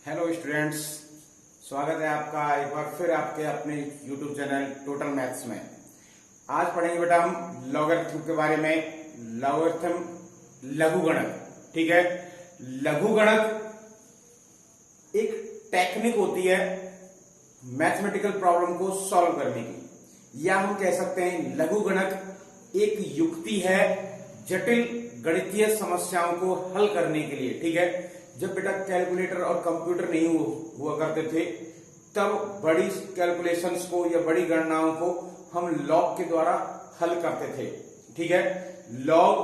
Hello students, स्वागत है आपका एक बार फिर आपके अपने यूट्यूब चैनल टोटल मैथ्स में। आज पढ़ेंगे बेटा हम लॉगरिथम के बारे में। लॉगरिथम लघुगणक, ठीक है। लघुगणक एक टेक्निक होती है मैथमेटिकल प्रॉब्लम को सॉल्व करने की, या हम कह सकते हैं लघुगणक एक युक्ति है जटिल गणितीय समस्याओं को हल करने के लिए, ठीक है। जब बेटा कैलकुलेटर और कंप्यूटर नहीं हुआ करते थे, तब बड़ी कैलकुलेशंस को या बड़ी गणनाओं को हम लॉग के द्वारा हल करते थे, ठीक है। लॉग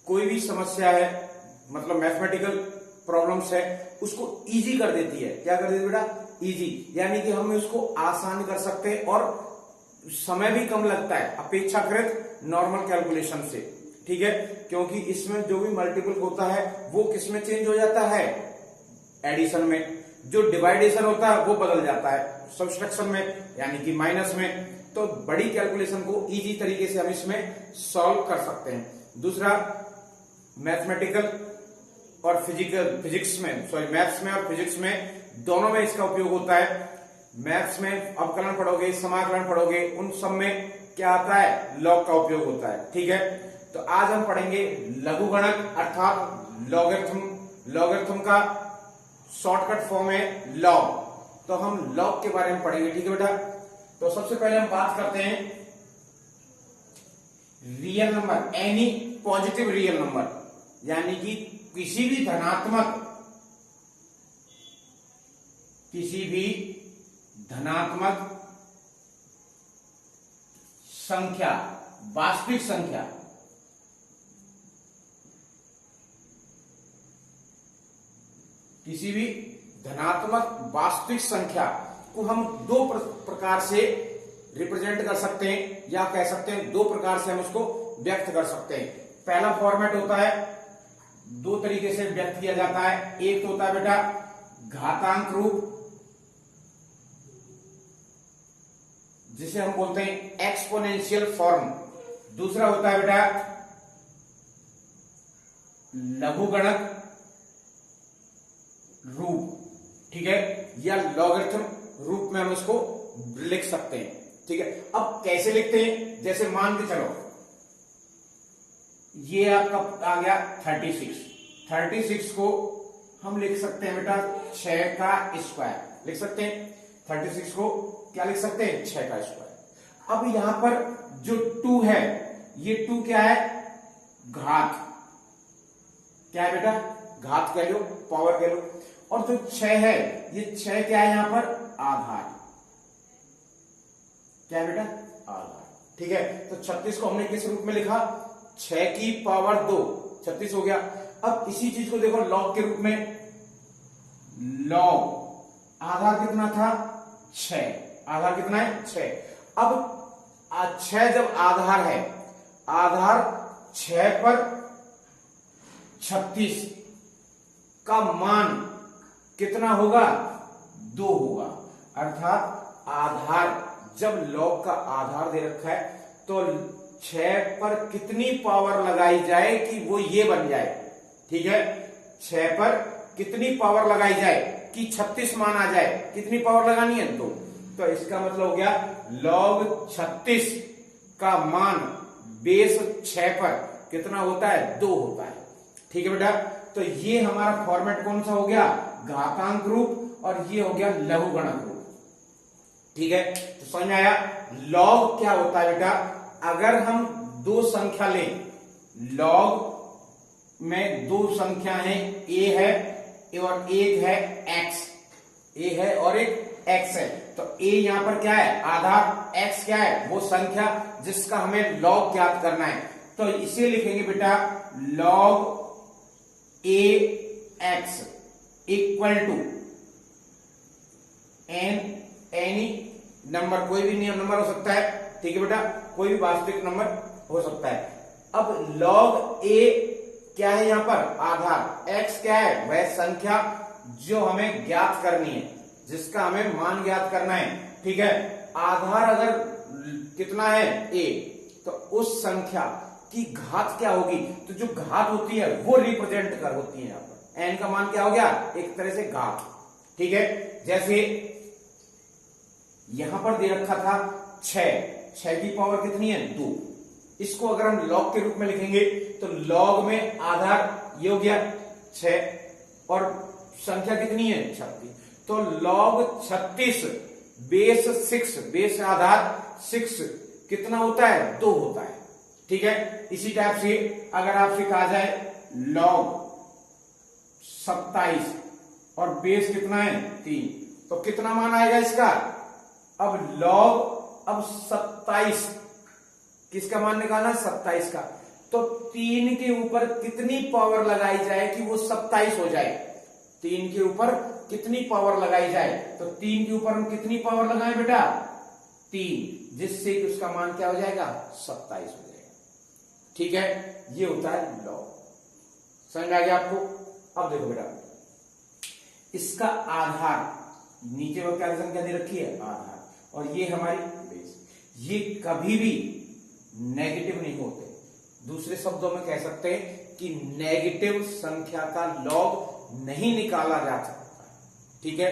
कोई भी समस्या है, मतलब मैथमेटिकल प्रॉब्लम्स है, उसको इजी कर देती है। क्या कर देती है बेटा? इजी, यानी कि हम उसको आसान कर सकते हैं और समय भी कम लगता है अपेक्षाकृत नॉर्मल कैलकुलेशन से, ठीक है। क्योंकि इसमें जो भी मल्टीपल होता है वो किसमें चेंज हो जाता है? एडिशन में। जो डिवाइडेशन होता है वो बदल जाता है सब्सट्रैक्शन में, यानी कि माइनस में। तो बड़ी कैलकुलेशन को इजी तरीके से हम इसमें सॉल्व कर सकते हैं। दूसरा, मैथमेटिकल और फिजिक्स में, मैथ्स में और फिजिक्स में दोनों में इसका उपयोग होता है। मैथ्स में अवकलन पढ़ोगे, समाकलन पढ़ोगे, उन सब में क्या आता है? लॉग का उपयोग होता है, ठीक है। तो आज हम पढ़ेंगे लघुगणक अर्थात लॉगरिथम। लॉगरिथम का शॉर्टकट फॉर्म है लॉग। तो हम लॉग के बारे में पढ़ेंगे, ठीक है बेटा। तो सबसे पहले हम बात करते हैं real number, any positive real number, यानी कि किसी भी धनात्मक संख्या, वास्तविक संख्या, किसी भी धनात्मक वास्तविक संख्या को हम दो प्रकार से रिप्रेजेंट कर सकते हैं, या कह सकते हैं दो प्रकार से हम उसको व्यक्त कर सकते हैं। पहला फॉर्मेट होता है, दो तरीके से व्यक्त किया जाता है। एक तो होता है बेटा घातांक रूप, जिसे हम बोलते हैं एक्सपोनेंशियल फॉर्म। दूसरा होता है बेटा लघुगणक रूप, ठीक है, या लॉगरिथम रूप में हम इसको लिख सकते हैं, ठीक है। अब कैसे लिखते हैं? जैसे मान के चलो ये आपका आ गया 36 को हम लिख सकते हैं बेटा 6 का स्क्वायर लिख सकते हैं। 36 को क्या लिख सकते हैं? 6 का स्क्वायर। अब यहां पर जो 2 है, ये 2 क्या है? घात। क्या है बेटा? घात कह लो, पावर कह लो। और जो 6 है, ये 6 क्या है यहां पर? आधार। क्या है बेटा? आधार, ठीक है। तो 36 को हमने किस रूप में लिखा? 6 की पावर 2, 36 हो गया। अब इसी चीज को देखो लॉग के रूप में। लॉग आधार कितना था? 6। आधार कितना है? 6। अब 6 जब आधार है, आधार 6 पर 36 का मान कितना होगा? 2 होगा। अर्थात आधार, जब लॉग का आधार दे रखा है तो 6 पर कितनी पावर लगाई जाए कि वो ये बन जाए, ठीक है। 6 पर कितनी पावर लगाई जाए कि 36 मान आ जाए? कितनी पावर लगानी है? 2। तो इसका मतलब हो गया log 36 का मान बेस 6 पर कितना होता है? 2 होता है, ठीक है बेटा। तो ये हमारा फॉर्मेट कौन सा हो गया? घातांक रूप, और ये हो गया लघुगणक रूप, ठीक है। तो समझ में आया? लॉग क्या होता है बेटा? अगर हम दो संख्या लें, लॉग में दो संख्या है, ए है और एक है एक्स, ए है और एक एक्स है। तो ए यहां पर क्या है? आधार। एक्स क्या है? वो संख्या जिसका हमें लॉग ज्ञात करना है। तो इसे लिखेंगे बेटा log a x equal to any number, कोई भी नंबर हो सकता है, ठीक है बेटा, कोई भी वास्तविक नंबर हो सकता है। अब लॉग ए क्या है यहां पर? आधार। एक्स क्या है? वह संख्या जो हमें ज्ञात करनी है, जिसका हमें मान ज्ञात करना है, ठीक है। आधार अगर कितना है? ए, तो उस संख्या की घात क्या होगी? तो जो घात होती है वो रिप्रेजेंट कर होती है यहां पर, एन का मान क्या हो गया, एक तरह से घात। ठीक है, जैसे यहां पर दे रखा था 6 की पावर कितनी है, 2। इसको अगर हम लॉग के रूप में लिखेंगे तो लॉग में आधार ये हो गया 6 और संख्या कितनी है, 36। तो log 36 बेस 6, बेस आधार 6 कितना होता है, 2 होता है। ठीक है, इसी टाइप से अगर आपसे कहा जाए log 27 और बेस कितना है, 3, तो कितना मान आएगा इसका। अब log 27 किसका मान निकालना, 27 का। तो 3 के ऊपर कितनी पावर लगाई जाए कि वो 27 हो जाए, 3 के ऊपर कितनी पावर लगाई जाए, तो 3 के ऊपर हम कितनी पावर लगाएं बेटा, 3, जिससे कि उसका मान क्या हो जाएगा, 27 हो जाएगा। ठीक है, ये होता है लॉग। समझ आ गया आपको। अब देखो बेटा, इसका आधार नीचे वो क्या संख्या दे रखी है, आधार, और ये हमारी बेस। ये कभी भी नेगेटिव नहीं होते। दूसरे शब्दों में कह सकते हैं कि नेगेटिव संख्या का लॉग नहीं निकाला जा सकता। ठीक है,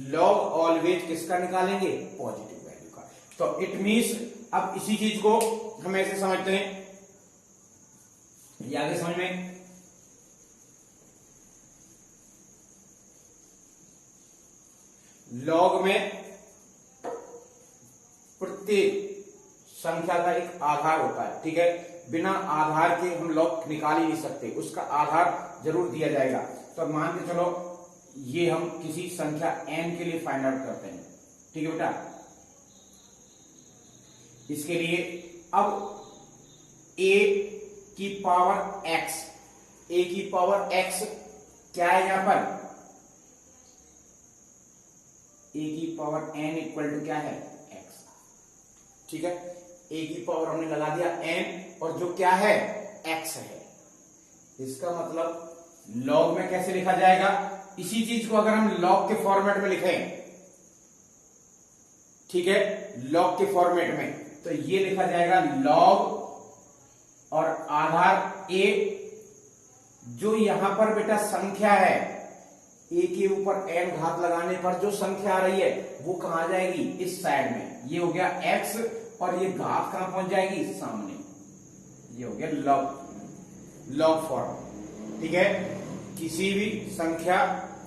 लॉग ऑलवेज किसका निकालेंगे, पॉजिटिव वैल्यू का। तो इट मींस अब इसी चीज को हम ऐसे समझते हैं, ये आगे समझ में, लॉग में प्रत्येक संख्या का एक आधार होता है। ठीक है, बिना आधार के हम लॉग निकाल ही नहीं सकते, उसका आधार जरूर दिया जाएगा। तो मान के चलो ये हम किसी संख्या n के लिए फाइंड आउट करते हैं। ठीक है बेटा, इसके लिए अब a की पावर x, a की पावर x क्या है यहां पर, a की पावर n इक्वल टू क्या है, x। ठीक है, a की पावर हमने लगा दिया n और जो क्या है, x है। इसका मतलब लॉग में कैसे लिखा जाएगा, इसी चीज को अगर हम लॉग के फॉर्मेट में लिखें, ठीक है, लॉग के फॉर्मेट में, तो ये लिखा जाएगा लॉग और आधार a, जो यहां पर बेटा संख्या है, a के ऊपर n घात लगाने पर जो संख्या आ रही है वो कहां आ जाएगी, इस साइड में। ये हो गया x और ये घात कहां पहुंच जाएगी, सामने। ये हो गया लॉग फॉर्म। ठीक है, किसी भी संख्या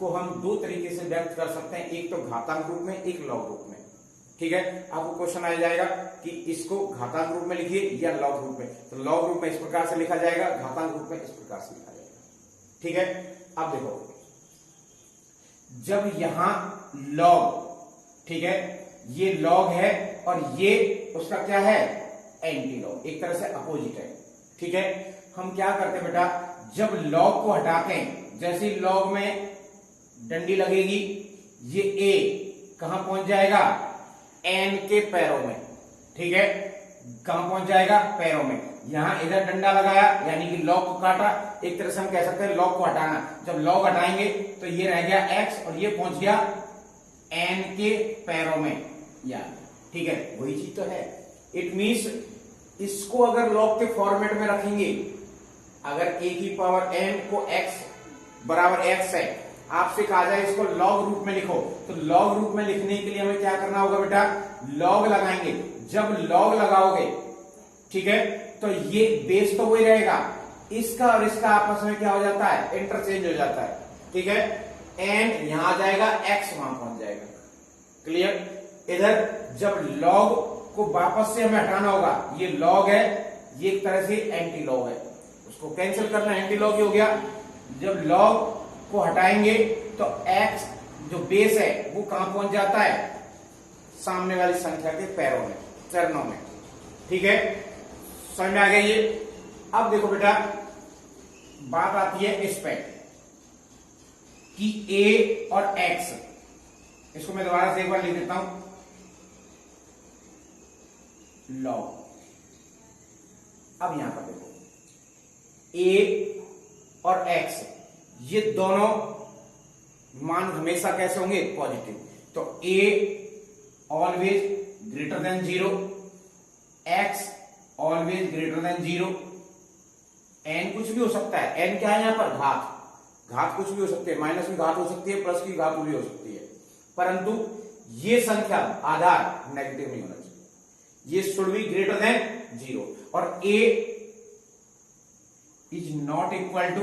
को हम दो तरीके से व्यक्त कर सकते हैं, एक तो घातांक रूप में, एक लॉग रूप में। ठीक है, आपको क्वेश्चन आ जाएगा कि इसको घातांक रूप में लिखिए या लॉग रूप में। तो लॉग रूप में इस प्रकार से लिखा जाएगा, घातांक रूप में इस प्रकार से लिखा जाएगा। ठीक है, अब देखो, जब यहां लॉग, ठीक है, ये लॉग है और ये उसका क्या है, एंटी लॉग, एक तरह से अपोजिट है। ठीक है, हम क्या करते हैं बेटा, जब लॉग को हटाते हैं, जैसे लॉग में डंडी लगेगी, ये a कहां पहुंच जाएगा, n के पैरों में। ठीक है, कहां पहुंच जाएगा, पैरों में। यहां इधर डंडा लगाया यानी कि लॉग को काटा, एक तरह से हम कह सकते हैं लॉग को हटाना। जब लॉग हटाएंगे तो ये रह गया x और ये पहुंच गया n के पैरों में, यार। ठीक है, वही चीज तो है। इट मींस इसको अगर लॉग के फॉर्मेट में रखेंगे, अगर a की पावर n को x बराबर x है, आपसे कहा जाए इसको लॉग रूप में लिखो, तो लॉग रूप में लिखने के लिए हमें क्या करना होगा बेटा, लॉग लगाएंगे। जब लॉग लगाओगे, ठीक है, तो ये बेस तो वही रहेगा, इसका और इसका आपस में क्या हो जाता है, इंटरचेंज हो जाता है। ठीक है, n यहां आ जाएगा, x वहां पहुंच जाएगा। क्लियर। इधर जब लॉग को वापस से हमें हटाना होगा, ये लॉग है, ये एक तरह से एंटी लॉग है, उसको कैंसिल करना, एंटी लॉग ही हो गया। जब लॉग को हटाएंगे तो x जो बेस है वो कहां पहुंच जाता है, सामने वाली संख्या के पैरों में, चरणों में। ठीक है, समझ में आ गया ये। अब देखो बेटा, बात आती है इस पे कि a और x, इसको मैं दोबारा से एक बार लिख देता हूं, लॉग। अब यहां पर देखो, a और x ये दोनों मान हमेशा कैसे होंगे, पॉजिटिव। तो a always greater than 0, x always greater than 0, n कुछ भी हो सकता है, n क्या है यहां पर, घात, घात कुछ भी हो सकती है, माइनस की घात हो सकती है, प्लस की घात भी हो सकती है, परंतु ये संख्या आधार नेगेटिव नहीं होना चाहिए, ये शुड बी ग्रेटर देन 0 और a is not equal to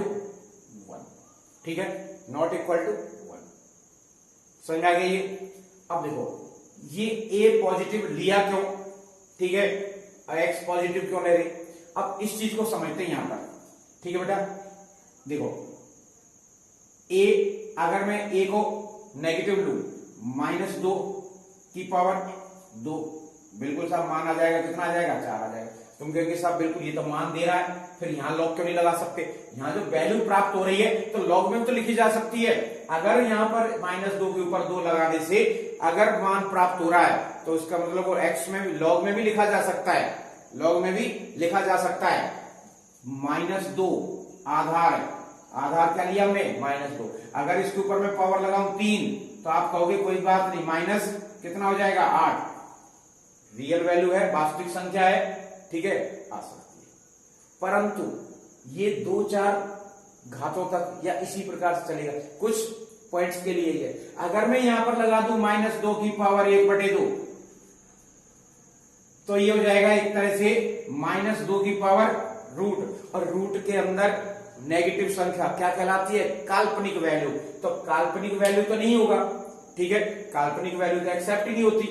1। ठीक है, नॉट इक्वल टू 1, समझ में आ गया ये। अब देखो ये a पॉजिटिव लिया क्यों, ठीक है, x पॉजिटिव क्यों ले रहे, अब इस चीज को समझते हैं यहां पर। ठीक है बेटा, देखो a, अगर मैं a को नेगेटिव लू -2 की पावर 2, बिल्कुल साहब मान आ जाएगा, कितना आ जाएगा 4 आ जाएगा। तुम कहोगे साहब बिल्कुल ये तो मान दे रहा है, फिर यहां लॉग क्यों नहीं लगा सकते, यहां जो वैल्यू प्राप्त हो रही है तो लॉग में तो लिखी जा सकती है। अगर यहां पर -2 के ऊपर 2 लगाने से अगर मान प्राप्त हो रहा है तो इसका मतलब वो x में भी, लॉग में भी लिखा जा सकता है, लॉग में भी लिखा जा सकता है। -2 आधार, आधार क्या लिया हमने -2, अगर इसके ऊपर मैं पावर लगाऊं 3 तो आप कहोगे कोई बात नहीं, माइनस कितना हो जाएगा 8, रियल वैल्यू है, वास्तविक संख्या है, ठीक है, आ सकती है। परंतु ये 2-4 घातों तक या इसी प्रकार से चलेगा, कुछ पॉइंट्स के लिए है। अगर मैं यहां पर लगा दूं -2 की पावर 1/2 तो ये हो जाएगा एक तरह से -2 की पावर रूट, और रूट के अंदर नेगेटिव संख्या क्या कहलाती है, काल्पनिक वैल्यू। तो काल्पनिक वैल्यू तो नहीं होगा, ठीक है, काल्पनिक वैल्यू तो एक्सेप्ट ही नहीं होती,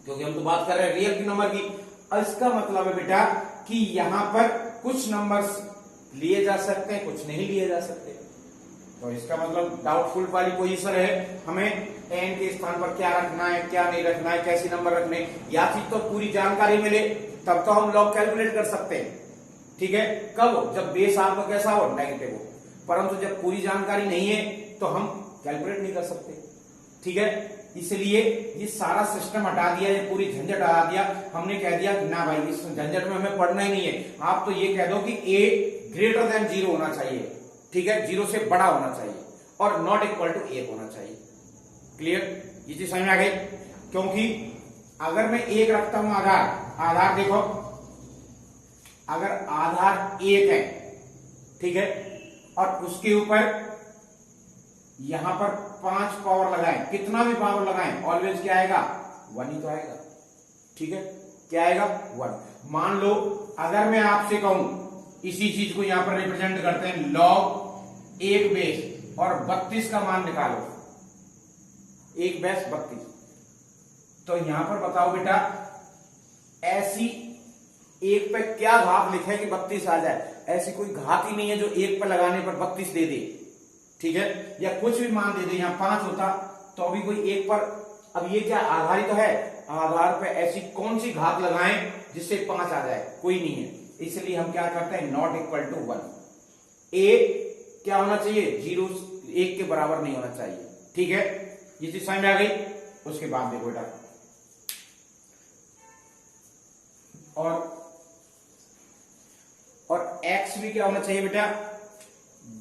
क्योंकि हम तो बात कर रहे हैं रियल की नंबर की। और इसका मतलब है बेटा कि यहां पर कुछ नंबर्स लिए जा सकते हैं, कुछ नहीं लिए जा सकते। तो इसका मतलब डाउटफुल वाली पोजीशन है, हमें एन के स्थान पर क्या रखना है, क्या नहीं रखना है, कैसे नंबर रखने, या चीज तो पूरी जानकारी मिले तब तो हम लॉग कैलकुलेट कर सकते हैं। ठीक है, कब, जब बेस आपका कैसा हो, नेगेटिव हो, परंतु जब पूरी जानकारी नहीं है तो हम कैलकुलेट नहीं कर सकते। ठीक है, इसलिए ये सारा सिस्टम हटा दिया, ये पूरी झंझट हटा दिया, हमने कह दिया कि ना भाई इस झंझट में हमें पढ़ना ही नहीं है। आप तो ये कह दो कि a ग्रेटर देन 0 होना चाहिए, ठीक है, 0 से बड़ा होना चाहिए, और नॉट इक्वल टू 1 होना चाहिए। क्लियर, ये चीज समझ में आ गई। क्योंकि अगर मैं 1 रखता हूं आधार, आधार देखो, अगर आधार 1 है, ठीक है, और उसके ऊपर यहां पर 5 पावर लगाएं, कितना भी पावर लगाएं, ऑलवेज क्या आएगा, 1 ही तो आएगा। ठीक है, क्या आएगा, 1। मान लो अगर मैं आपसे कहूं, इसी चीज को यहां पर रिप्रेजेंट करते हैं, लॉग 1 बेस और 32 का मान निकालो, 1 बेस 32, तो यहां पर बताओ बेटा ऐसी 1 पे क्या घात लिखे कि 32 आ जाए, ऐसी कोई घात ही नहीं है जो 1 पे लगाने पर 32 दे दे। ठीक है, या कुछ भी मान दे दे, यहां 5 होता तो अभी कोई 1 पर, अब ये क्या आधारित तो है, आधार पे ऐसी कौन सी घात लगाएं जिससे 5 आ जाए, कोई नहीं है। इसलिए हम क्या करते हैं, नॉट इक्वल टू 1, a क्या होना चाहिए, 0, 1 के बराबर नहीं होना चाहिए। ठीक है, ये चीज समझ में आ गई। उसके बाद देखो बेटा, और x भी क्या होना चाहिए बेटा,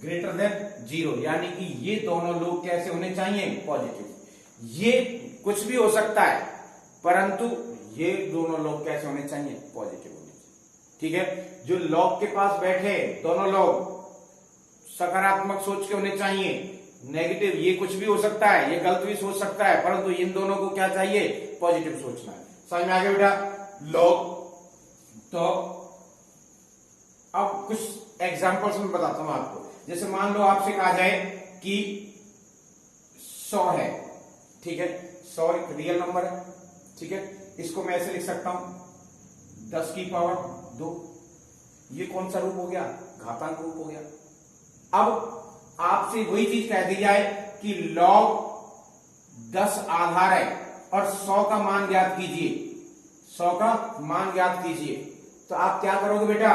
ग्रेटर देन 0, यानी कि ये दोनों लोग कैसे होने चाहिए, पॉजिटिव। ये कुछ भी हो सकता है, परंतु ये दोनों लोग कैसे होने चाहिए, पॉजिटिव होने चाहिए। ठीक है, जो लॉग के पास बैठे दोनों लोग सकारात्मक सोच के होने चाहिए, नेगेटिव ये कुछ भी हो सकता है, ये गलत भी सोच सकता है, परंतु इन दोनों को क्या चाहिए, पॉजिटिव सोचना है। समझ में आ गया बेटा, लॉग। तो अब कुछ एग्जांपल्स में बताता हूं आपको। जैसे मान लो आपसे कहा जाए कि 100 है, ठीक है, 100 एक रियल नंबर है, ठीक है, इसको मैं ऐसे लिख सकता हूं 10 की पावर 2, ये कौन सा रूप हो गया, घातांक रूप हो गया। अब आपसे वही चीज कह दी जाए कि लॉग 10 आधार है और 100 का मान ज्ञात कीजिए, 100 का मान ज्ञात कीजिए, तो आप क्या करोगे बेटा,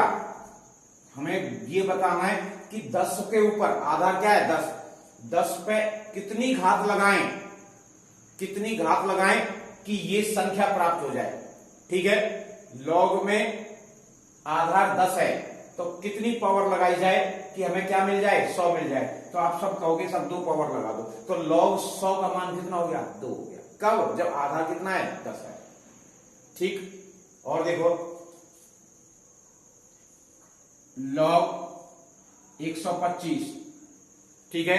हमें ये बताना है कि 10 के ऊपर आधार क्या है, 10, 10 पे कितनी घात लगाएं, कितनी घात लगाएं कि ये संख्या प्राप्त हो जाए। ठीक है, लॉग में आधार 10 है तो कितनी पावर लगाई जाए कि हमें क्या मिल जाए, 100 मिल जाए। तो आप सब कहोगे सब 2 पावर लगा दो, तो लॉग 100 का मान कितना हो गया, 2 हो गया। कब, जब आधार कितना है, 10 है। ठीक, और देखो लॉग 125 ठीक है,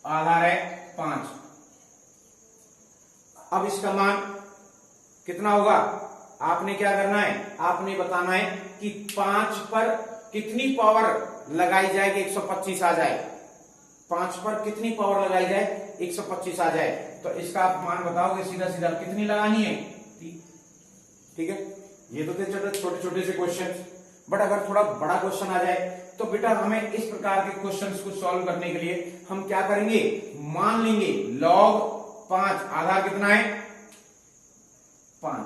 आधार है 5। अब इसका मान कितना होगा, आपने क्या करना है, आपने बताना है कि 5 पर कितनी पावर लगाई जाए कि 125 आ जाए। 5 पर कितनी पावर लगाई जाए 125 आ जाए। तो इसका आप मान बताओगे सीधा सीधा, कितनी लगानी है 3। ठीक है, ये तो थे छोटे छोटे से क्वेश्चन, बट अगर थोड़ा बड़ा क्वेश्चन आ जाए तो बेटा हमें इस प्रकार के क्वेश्चंस को सॉल्व करने के लिए हम क्या करेंगे, मान लेंगे log 5, आधार कितना है 5,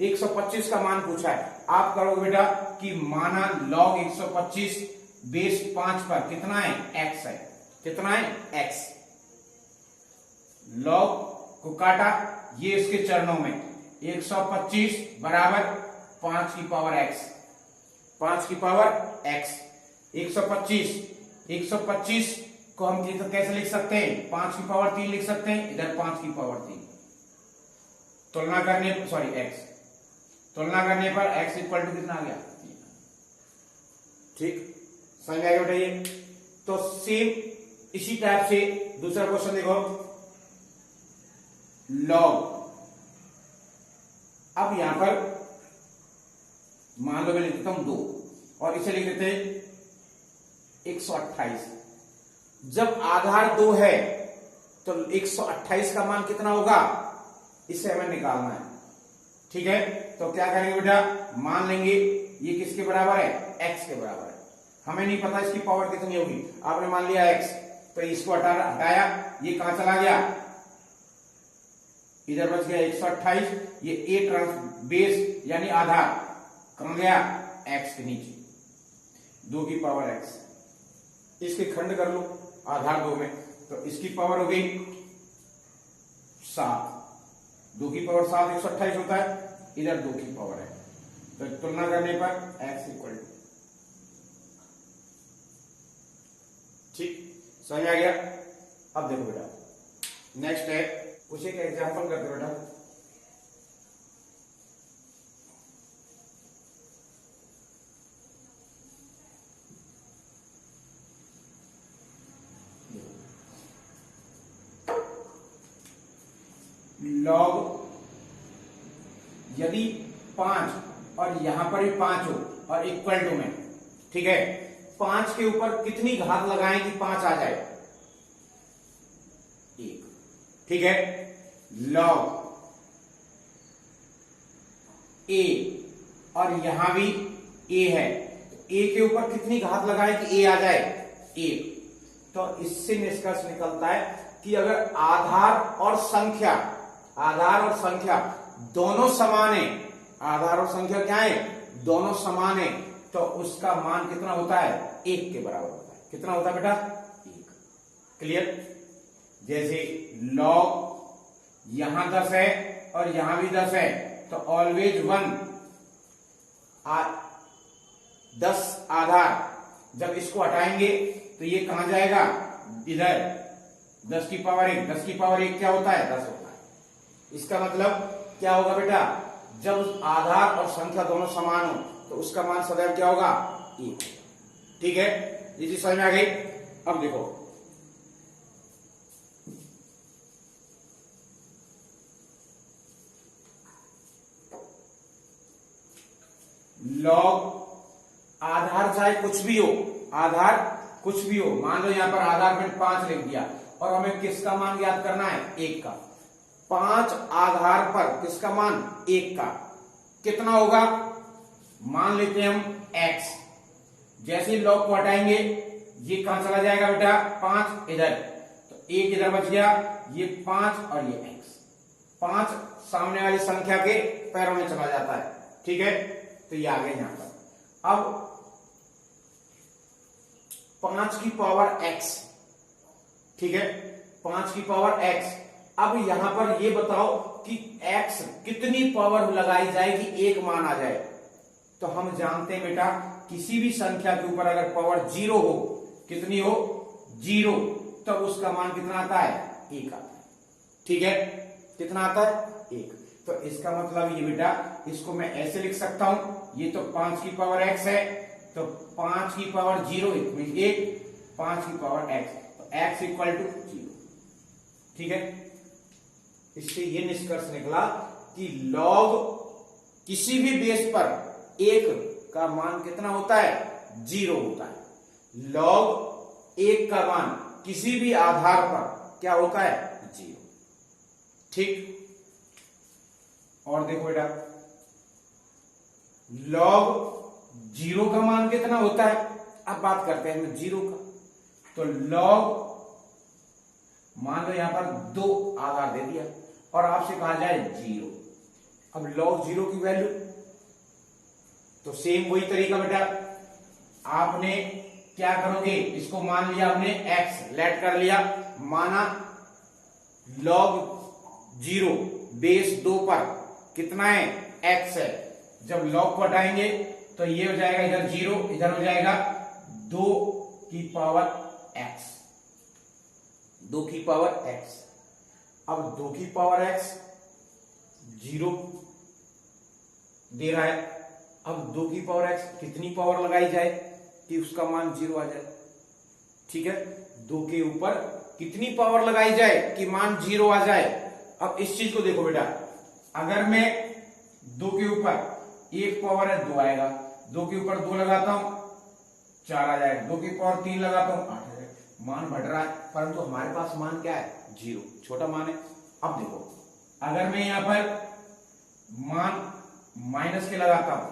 125 का मान पूछा है, आप करोगे बेटा कि माना log 125 बेस 5 पर कितना है x है, कितना है x, log को काटा, ये इसके चरणों में 125 बराबर 5 की पावर x, 5 की पावर x, 125 को हम कैसे लिख सकते हैं, 5 की पावर 3 लिख सकते हैं, इधर 5 की पावर 3, तुलना करने पर सॉरी x, तुलना करने पर x इक्वल टू कितना आ गया 3। ठीक, समझ में आ गया बेटा ये। तो सेम इसी टाइप से दूसरा क्वेश्चन देखो, log, अब यहां पर मान लो मैं लिख देता हूं 2 और इसे लिख देते हैं 128। जब आधार 2 है तो 128 का मान कितना होगा, इसे हमें निकालना है। ठीक है, तो क्या करेंगे बेटा, मान लेंगे ये किसके बराबर है, x के बराबर है, हमें नहीं पता इसकी पावर कितनी होगी, आपने मान लिया x, तो इसको हटाया, ये कहां चला गया, इधर बच गया 128, ये a ट्रांस बेस यानी आधार कहां गया, x के नीचे, 2 की पावर x, इसके खंड कर लो आधार 2 में, तो इसकी पावर हो गई 7, 2 की पावर 7 128 होता है, इधर 2 की पावर है, तो तुलना करने पर x इक्वल टू, ठीक, समझ में आ गया। अब देखो बेटा नेक्स्ट है, कुछ एक एग्जाम्पल करते हो बेटा, log, यदि 5 और यहां पर भी 5 हो और इक्वल टू में, ठीक है, 5 के ऊपर कितनी घात लगाएं कि 5 आ जाए, 1। ठीक है, log a और यहां भी a है, तो a के ऊपर कितनी घात लगाएं कि a आ जाए, 1। तो इससे निष्कर्ष निकलता है कि अगर आधार और संख्या दोनों समान है, आधार और संख्या क्या है, दोनों समान है, तो उसका मान कितना होता है, 1 के बराबर होता है। कितना होता है बेटा, 1। क्लियर, जैसे log यहां 10 है और यहां भी 10 है, तो ऑलवेज 1, 10 आधार, जब इसको हटाएंगे तो ये कहां जाएगा, इधर 10 की पावर 1, 10 की पावर 1 क्या होता है, 10 होता है। इसका मतलब क्या होगा बेटा, जब आधार और संख्या दोनों समान हो तो उसका मान सदैव क्या होगा, 1। ठीक है, ये चीज समझ में आ गई। अब देखो log, आधार चाहे कुछ भी हो, आधार कुछ भी हो, मान लो यहां पर आधार में 5 लिख दिया और हमें किसका मान ज्ञात करना है, 1 का। 5 आधार पर किसका मान, 1 का, कितना होगा, मान लेते हैं हम x। जैसे ही log को हटाएंगे ये कहां चला जाएगा बेटा, 5 इधर, तो 1 इधर बच गया, ये 5 और ये x, 5 सामने वाली संख्या के पैरों में चला जाता है। ठीक है, तो ये आ गया यहां पर। अब 5 की पावर x, ठीक है, 5 की पावर x। अब यहां पर ये बताओ कि x कितनी पावर लगाई जाए कि 1 मान आ जाए। तो हम जानते हैं बेटा, किसी भी संख्या के ऊपर अगर पावर 0 हो, कितनी हो, 0, तब उसका मान कितना आता है, 1 आता है। ठीक है, कितना आता है, 1। तो इसका मतलब ये बेटा, इसको मैं ऐसे लिख सकता हूं, ये तो 5 की पावर x है, तो 5 की पावर 0 1, 5 की पावर x, तो x इक्वल टू 0। ठीक है, इससे ये निष्कर्ष निकला कि log किसी भी बेस पर 1 का मान कितना होता है, 0 होता है। log 1 का मान किसी भी आधार पर क्या होता है, 0। ठीक, और देखो बेटा log 0 का मान कितना होता है, अब बात करते हैं 0 का। तो log मान लो यहां पर 2 आधार दे दिया और आपसे कहा जाए 0। अब log 0 की वैल्यू, तो सेम वही तरीका बेटा, आपने क्या करोगे, इसको मान लिया आपने x, लेट कर लिया, माना log 0 बेस 2 पर कितना है, x है। जब log को हटाएंगे तो ये हो जाएगा इधर 0, इधर हो जाएगा 2 की पावर x, 2 की पावर x। अब 2 की पावर x 0 दे रहा है, अब 2 की पावर x कितनी पावर लगाई जाए कि उसका मान 0 आ जाए। ठीक है, 2 के ऊपर कितनी पावर लगाई जाए कि मान 0 आ जाए। अब इस चीज को देखो बेटा, अगर मैं 2 के ऊपर 1 पावर है 2 आएगा, 2 के ऊपर 2 लगाता हूं 4 आ जाएगा, 2 के पावर 3 लगाता हूं 8 आ जाएगा। मान बढ़ रहा है, परंतु हमारे पास मान क्या है, 0, छोटा मान है। अब देखो, अगर मैं यहां पर मान माइनस के लगाता हूं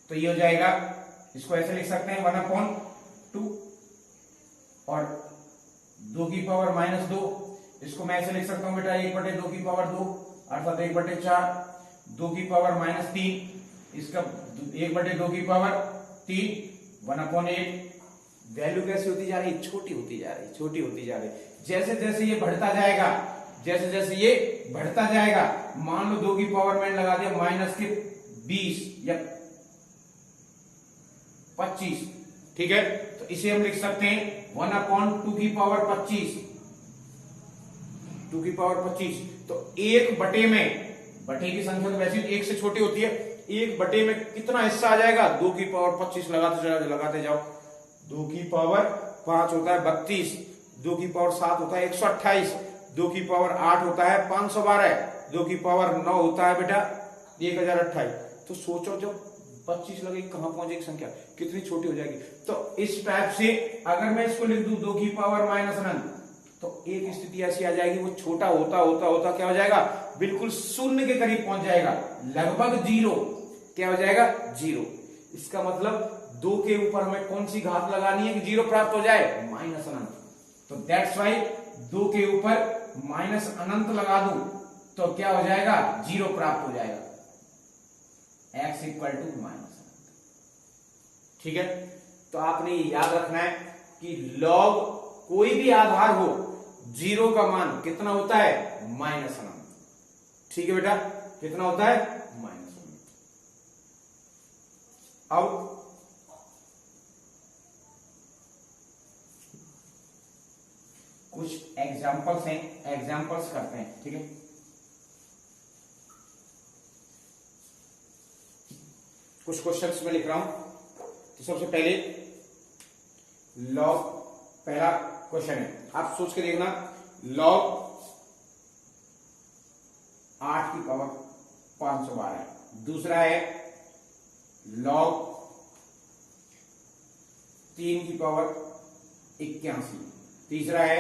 तो ये हो जाएगा, इसको ऐसे लिख सकते हैं 1/2, और 2 की पावर -2, इसको मैं ऐसे लिख सकता हूं बेटा 1/2 की पावर 2, अर्थात 1/4, 2 की पावर -3, इसका 1/2 की पावर 3, 1/8। वैल्यू कैसे होती जा रही है, छोटी होती जा रही है, छोटी होती जा रही है। जैसे जैसे ये बढ़ता जाएगा, जैसे जैसे ये बढ़ता जाएगा, मान लो 2 की पावर मैंने लगा दिया -20 या 25। ठीक है, तो इसे हम लिख सकते हैं 1/2 की पावर 25, 2 की पावर 25। तो 1/, में बटे की संख्या तो वैसे 1 से छोटी होती है, 1/, में कितना हिस्सा आ जाएगा, 2 की पावर 25 लगाते जाओ। 2 की पावर 5 होता है 32, 2 की पावर 7 होता है 128, 2 की पावर 8 होता है 512, 2 की पावर 9 होता है बेटा 1028। तो सोचो जब 25 लगेगी कहां पहुंचेगी संख्या, कितनी छोटी हो जाएगी। तो इस टाइप से अगर मैं इसको लिख दूं 2 की पावर -अनंत, तो एक स्थिति ऐसी आ जाएगी, वो छोटा होता होता होता क्या हो जाएगा, बिल्कुल शून्य के करीब पहुंच जाएगा, लगभग 0। क्या हो जाएगा, 0। इसका मतलब 2 के ऊपर हमें कौन सी घात लगानी है कि 0 प्राप्त हो जाए, -अनंत। तो दैट्स वाई 2 के ऊपर -अनंत लगा दूं तो क्या हो जाएगा, 0 प्राप्त हो जाएगा, x इक्वल टू -अनंत। ठीक है, तो आपने ये याद रखना है कि log कोई भी आधार हो, 0 का मान कितना होता है, -अनंत। ठीक है बेटा, कितना होता है, -अनंत। अब कुछ एग्जांपल्स हैं, एग्जांपल्स करते हैं। ठीक है, कुछ क्वेश्चंस में लिख रहा हूं। तो सबसे पहले log, पहला क्वेश्चन है, आप सोच के देखना, log 8 की पावर 512 है। दूसरा है log 3 की पावर 81। तीसरा है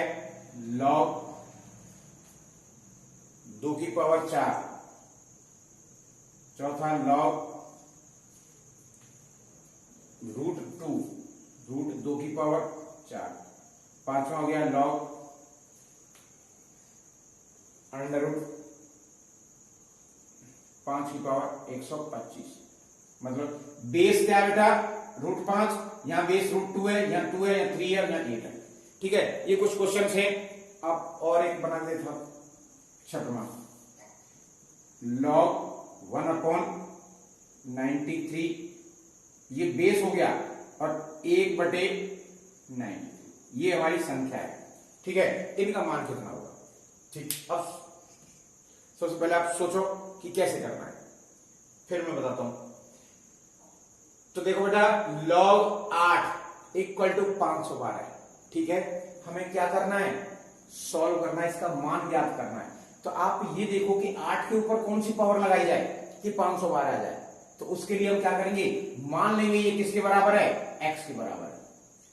log 2 की पावर 4। चौथा log √2, √2 की पावर 4। पांचवा हो गया log √5 की पावर 125। मतलब बेस क्या है बेटा, √5, यहां बेस √2 है, यहाँ 2 है, यहाँ 3 है, यहाँ 8 है। ठीक है, ये कुछ क्वेश्चन हैं। अब और एक बना देता छठवां, log 1/93, ये बेस हो गया, और 1/9 ये हमारी संख्या है। ठीक है, इनका मान कितना होगा। ठीक, अब सबसे पहले आप सोचो कि कैसे करना है, फिर मैं बताता हूं। तो देखो बेटा, log 8 इक्वल टू 512 है। ठीक है, हमें क्या करना है, सॉल्व करना है, इसका मान ज्ञात करना है। तो आप ये देखो कि 8 के ऊपर कौन सी पावर लगाई जाए कि 512 आ जाए। तो उसके लिए हम क्या करेंगे, मान लेंगे ये किसके बराबर है, x के बराबर है।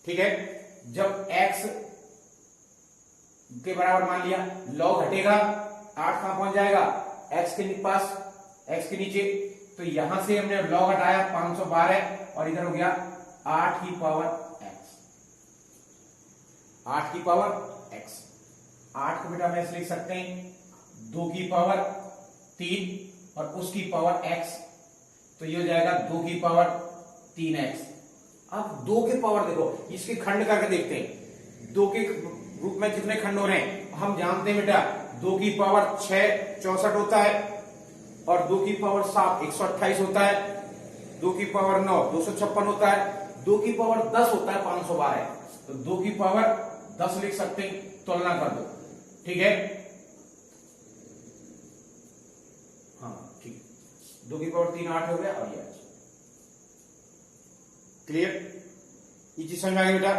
ठीक है, जब x के बराबर मान लिया, log हटेगा, 8 कहां पहुंच जाएगा, x के पास, x के नीचे। तो यहां से हमने log हटाया 512 और इधर हो गया 8 की पावर x, 8 की पावर x। 8 को बेटा हम ऐसे लिख सकते हैं 2 की पावर 3 और उसकी पावर x, तो ये हो जाएगा 2 की पावर 3x। अब 2 के पावर देखो, इसके खंड करके देखते हैं, 2 के रूप में कितने खंड हो रहे हैं, हम जानते हैं बेटा 2 की पावर 6 64 होता है, और 2 की पावर 7 128 होता है, 2 की पावर 9 256 होता है, 2 की पावर 10 होता है 512। तो 2 की पावर 10 लिख सकते हैं, तुलना कर दो। ठीक है, हाँ ठीक है, 2 की पावर 3 8 हो गया, और ये क्लियर, ये चीज समझ आ गई बेटा।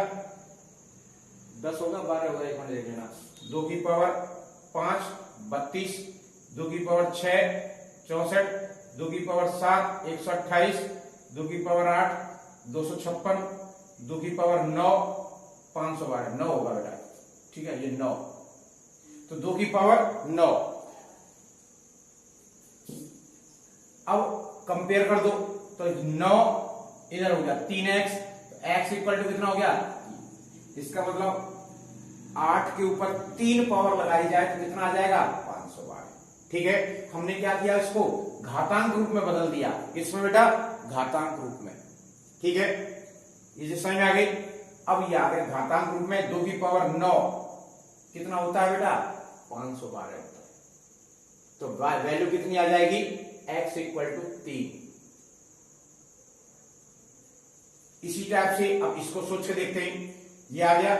10 होगा 12 होगा, एक मिनट देख लेना। 2 की पावर 5 32, 2 की पावर 6 64, 2 की पावर 7 128, 2 की पावर 8 256, 2 की पावर 9 512, 9 होगा बेटा। ठीक है, ये 9, तो 2 की पावर 9। अब कंपेयर कर दो, तो 9 इधर हो गया 3x, x इक्वल टू कितना हो गया, इसका मतलब 8 के ऊपर 3 पावर लगाई जाए तो कितना आ जाएगा, 512। ठीक है, हमने क्या किया, इसको घातांक रूप में बदल दिया, इसमें बेटा घातांक रूप में। ठीक है, ये समझ में आ गई। अब ये आ गया घातांक रूप में, 2 की पावर 9 कितना होता है बेटा, 512 होता है। तो वैल्यू कितनी आ जाएगी, x इक्वल टू 3। इसी टाइप से अब इसको सोच के देखते हैं, ये आ गया,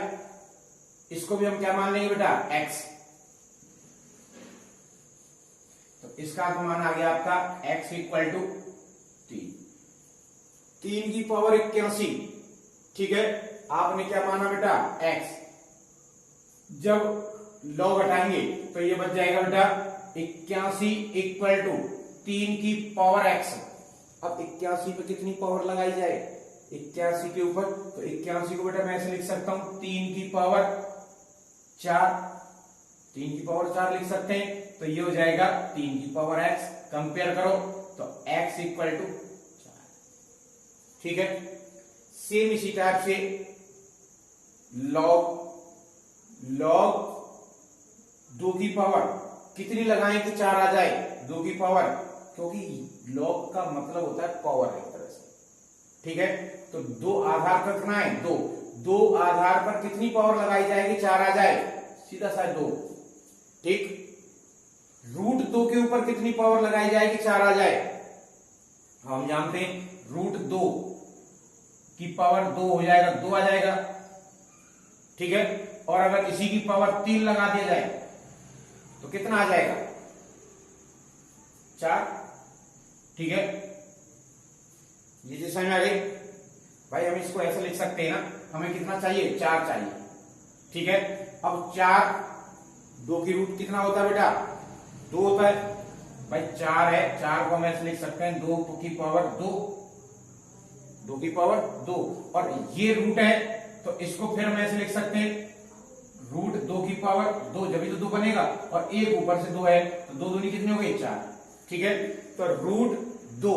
इसको भी हम क्या मान लेंगे बेटा, x। तो इसका मान आ गया आपका x इक्वल टू 3, 3 की पावर 81। ठीक है, आपने क्या माना बेटा, x। जब log हटाएंगे तो ये बच जाएगा बेटा 81 इक्वल टू 3 की पावर x। अब 81 पे कितनी पावर लगाई जाए, 81 के ऊपर, तो 81 को बेटा मैं ऐसे लिख सकता हूं 3 की पावर 4, 3 की पावर 4 लिख सकते हैं, तो ये हो जाएगा 3 की पावर x। कंपेयर करो तो x इक्वल टू 4। ठीक है, सेम इसी टाइप से log 2 की पावर कितनी लगाएं कि 4 आ जाए, 2 की पावर, क्योंकि log का मतलब होता है पावर एक तरह से। ठीक है, तो 2 आधार पर कितना है, 2 आधार पर कितनी पावर लगाई जाएगी, 4 आ जाए, सीधा सा 2। ठीक, रूट 2 के ऊपर कितनी पावर लगाई जाएगी, 4 आ जाए, हम जानते हैं रूट 2 की पावर 2 हो जाएगा, 2 आ जाएगा। ठीक है, और अगर इसी की पावर 3 लगा दिया जाए तो कितना आ जाएगा, 4। ठीक है, ये चीज समझ में आ गई भाई। हम इसको ऐसे लिख सकते हैं ना, हमें कितना चाहिए, 4 चाहिए। ठीक है, अब 4, 2 की रूट कितना होता है बेटा, 2 होता है भाई, 4 है, 4 को हम ऐसे लिख सकते हैं 2 की पावर 2, 2 की पावर 2, और ये रूट है तो इसको फिर हम ऐसे लिख सकते हैं रूट 2 की पावर 2, जब भी तो 2 बनेगा, और एक ऊपर से 2 है तो 2 दूनी कितनी हो गई, 4। ठीक है, तो रूट 2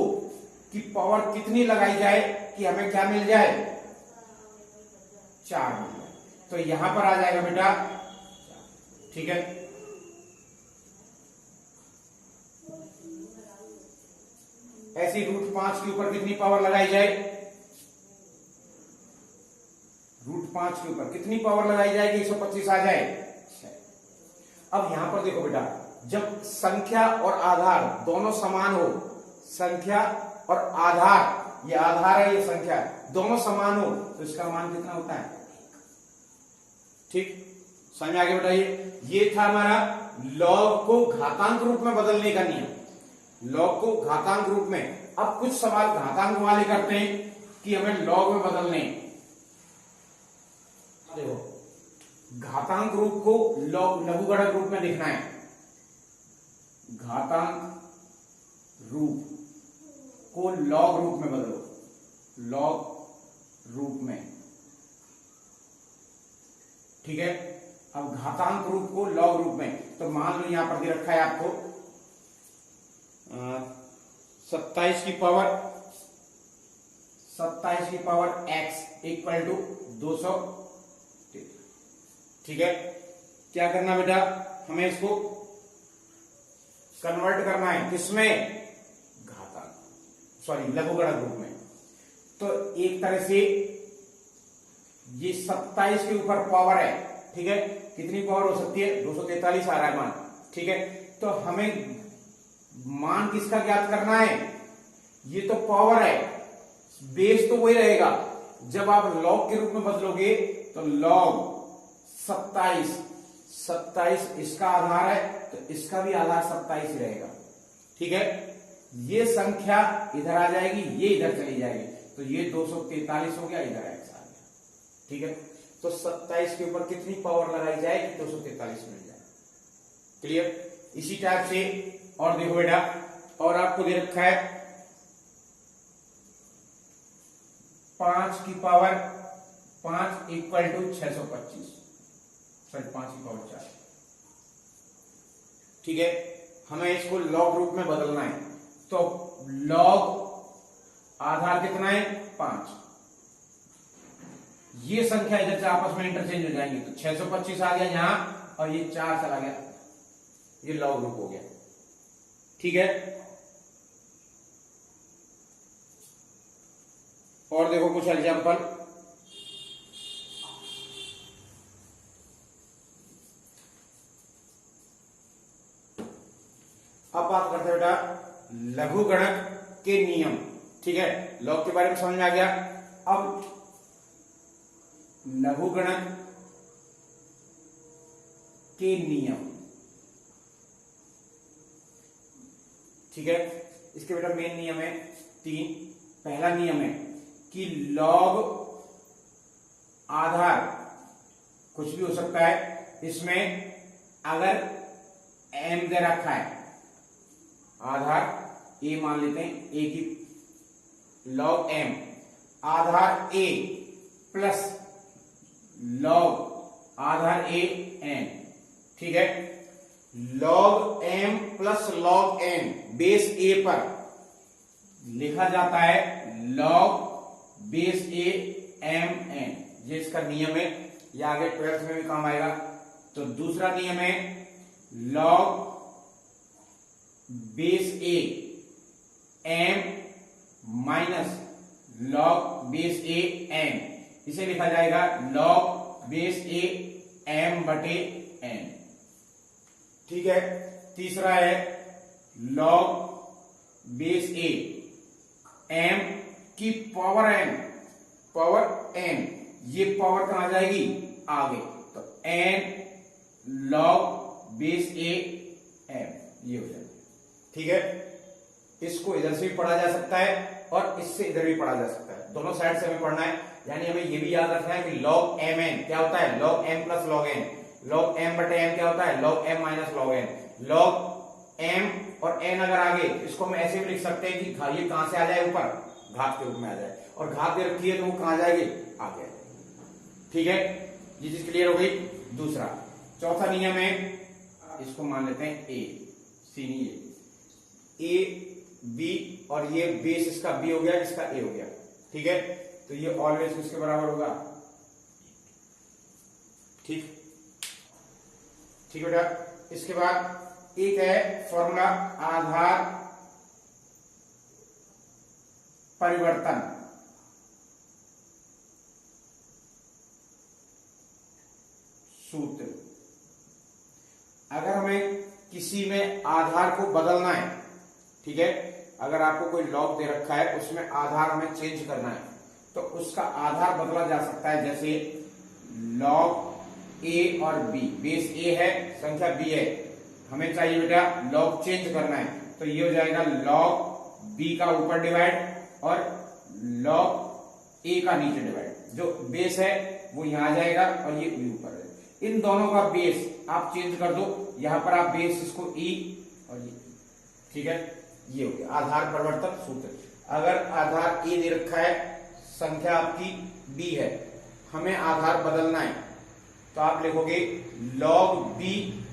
की पावर कितनी लगाई जाए कि हमें क्या मिल जाए, 4 मिल जाए, तो यहां पर आ जाएगा बेटा 4। ठीक है, ऐसी रूट 5 के ऊपर कितनी पावर लगाई जाए, रूट 5 के ऊपर कितनी पावर लगाई जाएगी, 125 आ जाए। अब यहां पर देखो बेटा, जब संख्या और आधार दोनों समान हो, संख्या और आधार, ये आधार है ये संख्या, दोनों समान हो, तो इसका मान कितना होता है, 1। ठीक, समझ में आगे बेटा। ये था हमारा लॉग को घातांक रूप में बदलने का नियम, लॉग को घातांक रूप में। अब कुछ सवाल घातांक वाले करते हैं कि हमें लॉग में बदलने। देखो घातांक रूप को लघुगणक रूप में लिखना है। घातांक रूप को लॉग रूप में बदलो, लॉग रूप में। ठीक है, अब घातांक रूप को लॉग रूप में, तो मान लो यहां पर दे रखा है आपको 27 की पावर x इक्वल टू 200। ठीक है, क्या करना बेटा, हमें इसको कन्वर्ट करना है किसमें, घातांक, सॉरी लघुगणक रूप में। तो एक तरह से ये 27 के ऊपर पावर है, ठीक है, कितनी पावर हो सकती है, 243 आ रहा है मान। ठीक है, तो हमें मान किसका ज्ञात करना है, ये तो पावर है, बेस तो वही रहेगा। जब आप लॉग के रूप में बदलोगे तो लॉग 27 इसका आधार है, तो इसका भी आधार 27 ही रहेगा। ठीक है, ये संख्या इधर आ जाएगी, ये इधर चली जाएगी, तो ये 243 हो गया, इधर x आ गया। ठीक है, तो 27 के ऊपर कितनी पावर लगाई जाएगी, 243 मिल जाए। क्लियर। इसी टाइप से और देखो बेटा, और आपको दे रखा है 5 की पावर 5 इक्वल टू 625, सॉरी 5 की पावर 4। ठीक है, हमें इसको लॉग रूप में बदलना है, तो लॉग आधार कितना है, 5। ये संख्या इधर से आपस में इंटरचेंज हो जाएंगे, तो 625 आ गया यहां, और ये 4 चला गया, ये लॉग रूप हो गया। ठीक है, और देखो कुछ एग्जांपल। अब बात करते हैं बेटा लघुगणक के नियम। ठीक है, लॉग के बारे में समझ में आ गया। अब लघुगणक के नियम, ठीक है, इसके बेटा मेन नियम है 3। पहला नियम है कि लॉग आधार कुछ भी हो सकता है, इसमें अगर m दे रखा है, आधार a मान लेते हैं, a की log m, Aadhaar a plus log Aadhaar a n। ठीक है, log m plus log n base a पर लिखा जाता है log base a m n। ये इसका नियम है, ये आगे 12th में भी काम आएगा। तो दूसरा नियम है log base a m minus log base a n, इसे लिखा जाएगा लॉग बेस a m बटे n। ठीक है, तीसरा है लॉग बेस a m की पावर n, ये पावर कहां जाएगी, आगे, तो n log base a m, ये हो जाएगा। ठीक है, इसको इधर से भी पढ़ा जा सकता है और इससे इधर भी पढ़ा जा सकता है, दोनों साइड से हमें पढ़ना है। यानी हमें ये भी याद रखना है कि लॉग एम एन क्या होता है, log m plus log n, log m बटे m क्या होता है, log m minus log n। Log m और n अगर आगे, इसको हम ऐसे भी लिख सकते हैं कि ये कहां से आ जाए, ऊपर घात के रूप में आ जाए, और घात दे रखी है तो वो कहां जाएगी, आगे। ठीक है, ये चीज क्लियर हो गई। दूसरा, चौथा नियम है, इसको मान लेते हैं a, सी नहीं a b, और ये बेस इसका b हो गया, इसका a हो गया। ठीक है, तो ये ऑलवेज किसके बराबर होगा, ठीक ठीक बेटा। इसके बाद एक है फॉर्मूला आधार परिवर्तन सूत्र। अगर हमें किसी में आधार को बदलना है, ठीक है, अगर आपको कोई लॉग दे रखा है, उसमें आधार हमें चेंज करना है, तो उसका आधार बदला जा सकता है। जैसे लॉग a और b, बेस a है, संख्या b है, हमें चाहिए बेटा लॉग चेंज करना है, तो ये हो जाएगा लॉग b का ऊपर डिवाइड और लॉग a का नीचे डिवाइड। जो बेस है वो यहां आ जाएगा और ये b ऊपर है। इन दोनों का बेस आप चेंज कर दो, यहां पर आप बेस इसको ई और ये, ठीक है, ये हो गया आधार परिवर्तन सूत्र। अगर आधार ए दे रखा है, संख्या आपकी बी है, हमें आधार बदलना है, तो आप लिखोगे log b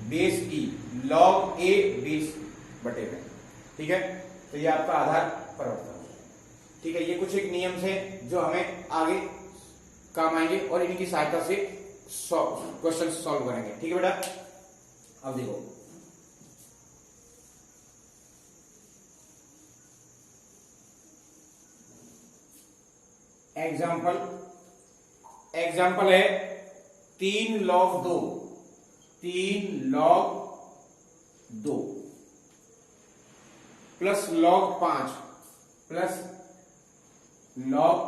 base E log a base बटे में, ठीक है। तो ये आपका आधार परिवर्तन है, ठीक है। ये कुछ एक नियम से जो हमें आगे काम आएंगे और इनकी सहायता से क्वेश्चन सॉल्व करेंगे, ठीक है बेटा। अब देखो एग्जाम्पल है 3 log 2 plus log 5 plus log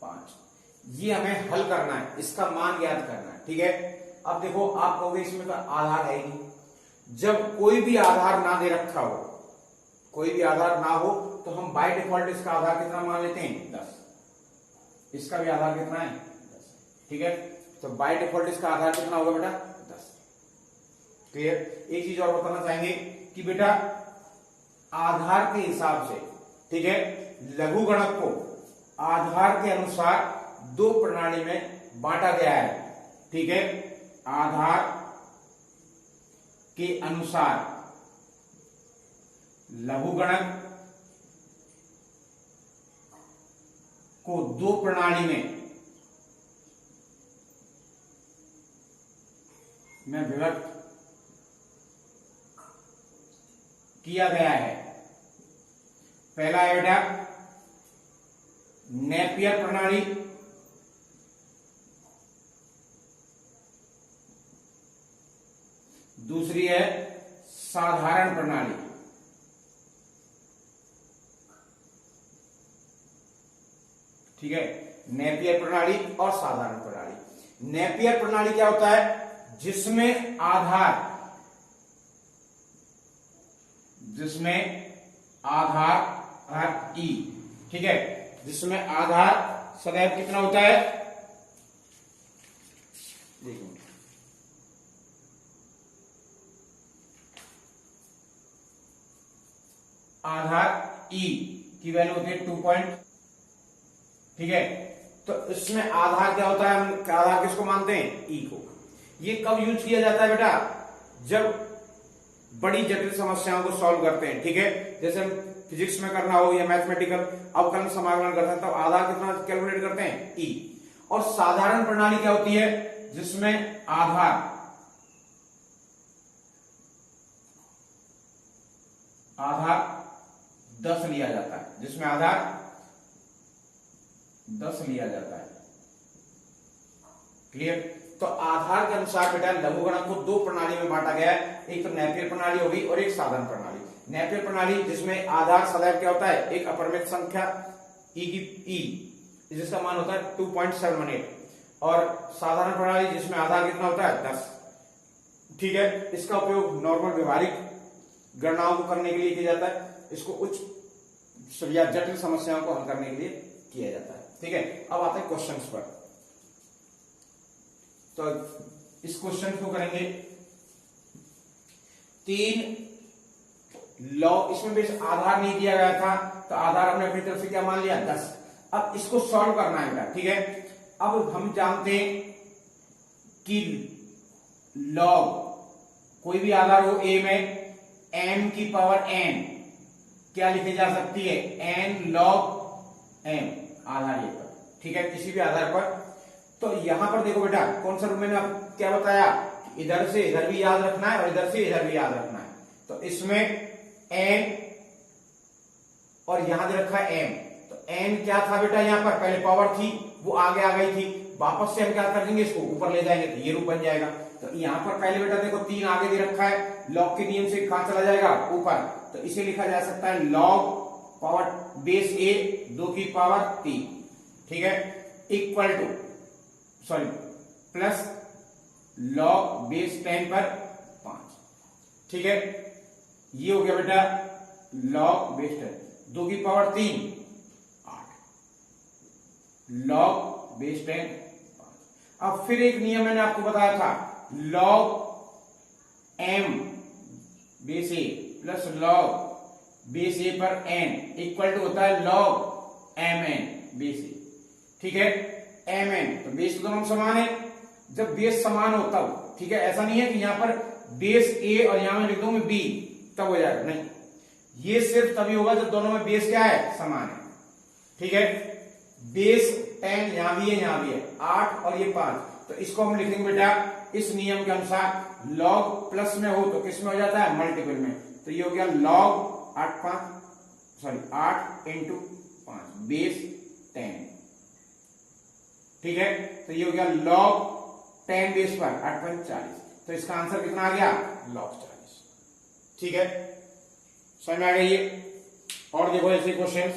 5, ये हमें हल करना है, इसका मान ज्ञात करना है, ठीक है। अब देखो आप कहोगे इसमें तो आधार है ही नहीं। जब कोई भी आधार ना दे रखा हो, कोई भी आधार ना हो, तो हम बाय डिफॉल्ट इसका आधार कितना मान लेते हैं 10, इसका भी आधार कितना है 10, ठीक है। तो बाय डिफॉल्ट इसका आधार कितना होगा बेटा 10, क्लियर। एक चीज और बताना चाहेंगे कि बेटा आधार के हिसाब से, ठीक है, लघुगणक को आधार के अनुसार दो प्रणाली में बांटा गया है, ठीक है। आधार के अनुसार लघुगणक को दो प्रणाली में विभक्त किया गया है। पहला है बेटा नेपियर प्रणाली, दूसरी है साधारण प्रणाली, ठीक है। नेपियर प्रणाली और साधारण प्रणाली। नेपियर प्रणाली क्या होता है, जिसमें आधार ई, ठीक है, जिसमें आधार सदैव कितना होता है, देखो आधार ई की वैल्यू होती है 2 ठीक है। तो इसमें आधार क्या होता है, हम आधार किसको मानते हैं ई को। ये कब यूज किया जाता है बेटा, जब बड़ी जटिल समस्याओं को सॉल्व करते हैं, ठीक है। जैसे हम फिजिक्स में करना हो या मैथमेटिकल अवकलन समाकलन करते हैं, तब आधार कितना कैलकुलेट करते हैं ई। और साधारण प्रणाली क्या होती है, जिसमें आधार आधार 10 लिया जाता है, जिसमें आधार 10 लिया जाता है, क्लियर। तो आधार के अनुसार बेटा लघुगणक को दो प्रणाली में बांटा गया है, एक तो नेपियर प्रणाली होगी और एक साधारण प्रणाली। नेपियर प्रणाली जिसमें आधार सदैव क्या होता है, एक अपरिमित संख्या ई जिसका मान होता है 2.718, और साधारण प्रणाली जिसमें आधार कितना होता है 10, ठीक है। इसका उपयोग नॉर्मल व्यवहारिक गणनाओं को करने के लिए किया जाता है, इसको उच्च या जटिल समस्याओं को हल करने के लिए किया जाता है, ठीक है। अब आते हैं क्वेश्चंस पर। तो इस क्वेश्चन को करेंगे 3 लॉग, इसमें भी आधार नहीं दिया गया था, तो आधार हमने अपनी तरफ से क्या मान लिया 10। अब इसको सॉल्व करना है बेटा, ठीक है। अब हम जानते हैं कि लॉग कोई भी आधार हो ए में m की पावर n क्या लिखी जा सकती है, n log m आधार ये पर, ठीक है, किसी भी आधार पर। तो यहां पर देखो बेटा कौन सा रूप मैंने आप क्या बताया, इधर से इधर भी याद रखना है और इधर से इधर भी याद रखना है। तो इसमें n और यहां दे रखा है m, तो n क्या था बेटा, यहां पर पहले पावर थी वो आगे आ गई थी, वापस से हम क्या कर देंगे, इसको ऊपर ले जाएंगे तो ये रूप बन जाएगा। तो यहां पर पहले बेटा देखो 3 आगे दे रखा है, लॉग के नियम से कहां चला जाएगा ऊपर, तो इसे लिखा जा सकता है लॉग पावर बेस a 2 की पावर 3, ठीक है, equal two plus log base 10 पर 5, ठीक है। ये हो गया बेटा लॉग बेस 10 2 की पावर 3 8 लॉग बेस 10 5। अब फिर एक नियम मैंने आपको बताया था, log m बेस ए प्लस log बेस ए पर n इक्वल टू होता है log mn बेस ए। ठीक है, mn तो बेस तो दोनों समान है, जब बेस समान हो तब। ठीक है, ऐसा नहीं है कि यहां पर बेस ए और यहां में लिख दूं मैं b तब हो जाएगा, नहीं, ये सिर्फ तभी होगा जब दोनों में बेस क्या है, समान है। ठीक है, बेस 10 यहां भी है, यहां भी है, 8 और ये 5, तो इसको हम लिखेंगे बेटा इस नियम के अनुसार, log प्लस में हो तो किस में हो जाता है, मल्टीपल में। तो ये हो गया log 8 इंटू 5 बेस 10। ठीक है, तो ये हो गया log 10 बेस पर 8 5 40, तो इसका आंसर कितना आ गया, log 40। ठीक है, समझ में आ गई ये। और देखो ऐसे question,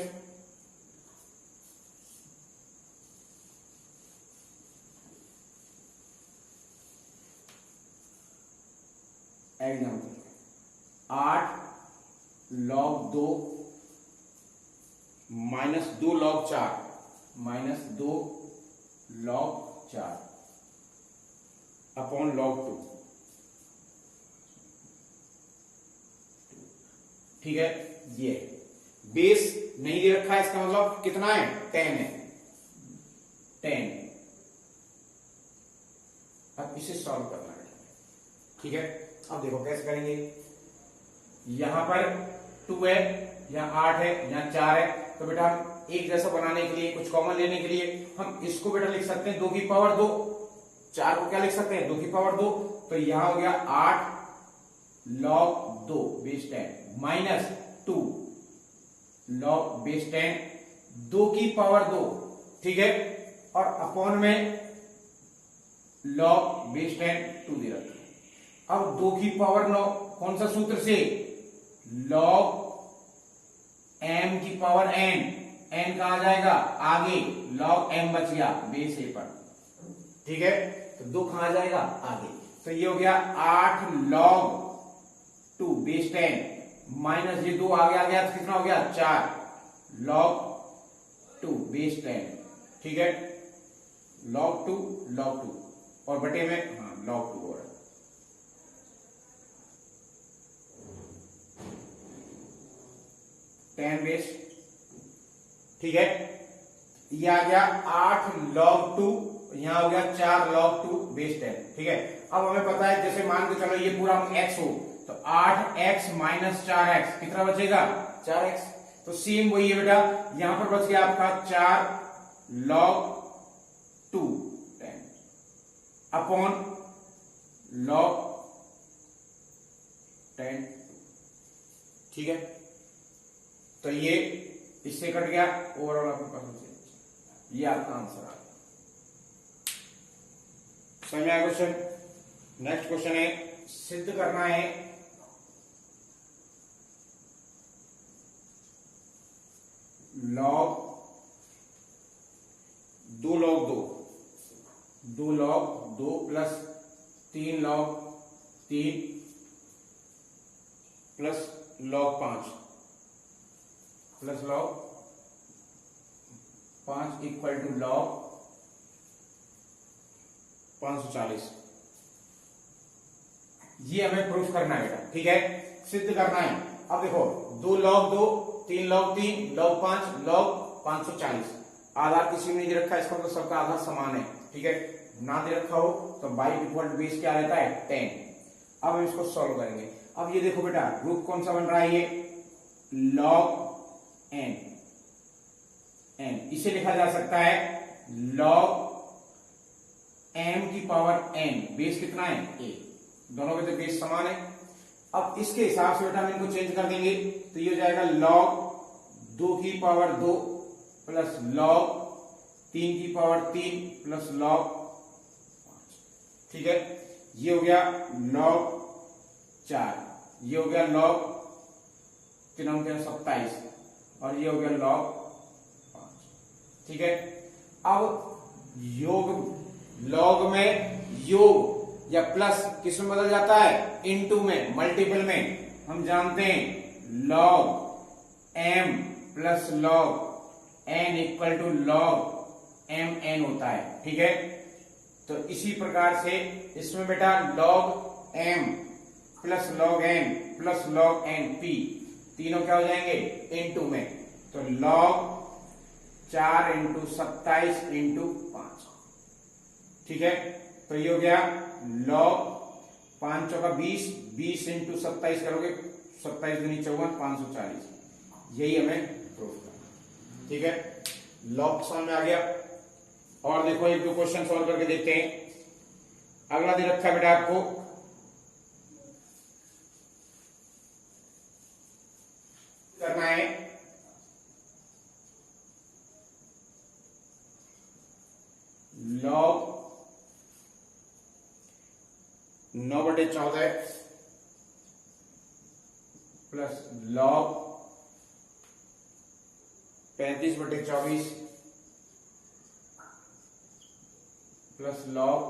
example 8 log 2 minus 2 log 4 minus 2 log 4 upon log 2। ठीक है, ये बेस नहीं दे रखा है, इसका मतलब कितना है, 10 है, 10। अब इसे सॉल्व करना है। ठीक है, अब देखो कैसे करेंगे, यहां पर 2 है, यहां 8 है, यहां 4 है, तो बेटा हम एक जैसा बनाने के लिए, कुछ कॉमन लेने के लिए हम इसको बेटा लिख सकते हैं 2 की पावर 2, 4 को क्या लिख सकते हैं 2 की पावर 2, तो यहां हो गया 8 log 2 base 10 minus 2 log base 10 2 की पावर 2। ठीक है, और अपॉन में log बेस 10 2 दे रखा है। अब 2 की पावर 9 कौन सा सूत्र से, log m की पावर n, n कहां जाएगा आगे, log m बच गया बेस ए पर। ठीक है, तो 2 कहां जाएगा आगे, तो ये हो गया 8 log 2 बेस 10 माइनस ये 2 आगे आ गया तो कितना हो गया 4 log 2 बेस 10। ठीक है, log 2 और बटे में log 2 हो रहा है। बेस। ठीक है, ये आ गया 8 log 2, यहां हो गया 4 log 2 बेस 10। ठीक है, अब हमें पता है, जैसे मान के चलो ये पूरा x हो तो 8x माइनस 4x कितना बचेगा 4x, तो सेम वही है बेटा, यहां पर बच गया आपका 4 log 2 10 अपॉन log 10। ठीक है, तो ये इससे कट गया, ओवरऑल आपके पास ये आपका आंसर आ गया। समझ में आया क्वेश्चन। नेक्स्ट क्वेश्चन है, सिद्ध करना है log 2 log 2 plus 3 log 3 plus log 5 plus log 5 equal to log 540। ये हमें प्रूफ करना है बेटा। ठीक है, सिद्ध करना है। अब देखो 2 log 2 3 log 3 log 5 log 540, आधार किसी में नहीं दे रखा है, इसका मतलब सबका आधार समान है। ठीक है, ना दे रखा हो तो बाई डिफॉल्ट बेस क्या रहता है 10। अब हम इसको सॉल्व करेंगे। अब ये देखो बेटा, रूप कौन सा बन रहा है, ये log n, इसे लिखा जा सकता है log m की पावर n, बेस कितना है a, दोनों के तो बेस समान है। अब इसके हिसाब से बेटा हम इनको चेंज कर देंगे, तो ये हो जाएगा log 2 की पावर 2 प्लस log 3 की पावर 3 प्लस log 5। ठीक है, ये हो गया log 4, ये हो गया log 27 और ये हो गया log 5। ठीक है, अब योग log में योग या प्लस किस में बदल जाता है, इनटू में, मल्टीपल में। हम जानते हैं log m plus log n equal to log m n होता है। ठीक है, तो इसी प्रकार से इसमें बेटा log m plus log n plus log n p तीनों क्या हो जाएंगे इनटू में, तो log 4 इंटू 27 इंटू 5, ठीक है। तो ये हो गया log 5 चौका 20, 20 इंटू 27 करोगे 27 दूनी 54, 540, यही हमें प्रूफ करना, ठीक है। लॉग समझ में आ गया। और देखो एक दो क्वेश्चन सॉल्व करके देखते हैं। अगला दे रखा है बेटा आपको करना है log 9/14 plus log 35/24 plus log